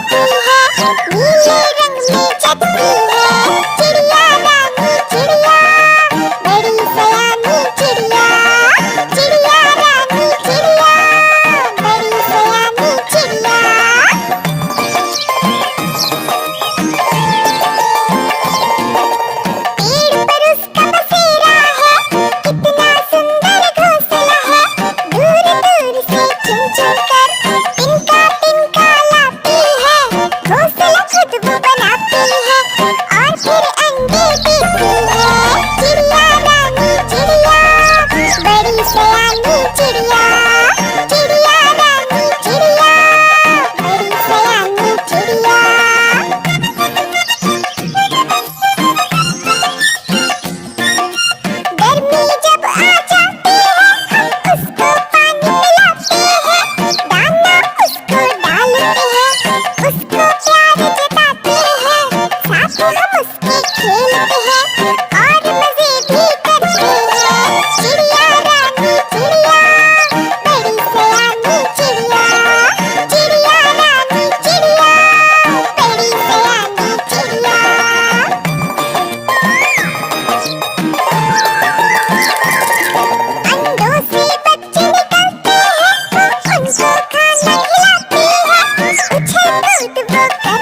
आती है, नीले रंग में जगती है। चिड़िया रानी चिड़िया, बड़ी सयानी चिड़िया। चिड़िया रानी चिड़िया, बड़ी सयानी चिड़िया। पेड़ पर उसका बसेरा है, कितना सुंदर घोंसला है। दूर दूर से चुन चुन कर तिनका तिनका लाती है। घोंसला खुद वो बनाती है और फिर अंडे देती है। चिड़िया रानी चिड़िया, बड़ी सयानी चिड़िया। चिड़िया रानी चिड़िया, बड़ी सयानी चिड़िया। गर्मी जब आ जाती है, हम उसको पानी पिलाते हैं। दाना उसको डालते हैं, उसको प्यार जताते हैं। साथ हम उसके खेलते हैं और मजे भी करते हैं। चिड़िया रानी चिड़िया, बड़ी सयानी चिड़िया। चिड़िया रानी चिड़िया, बड़ी सयानी चिड़िया। अंडों से बच्चे निकलते हैं, वो उनको खाना खिलाती है। उछल कूद वो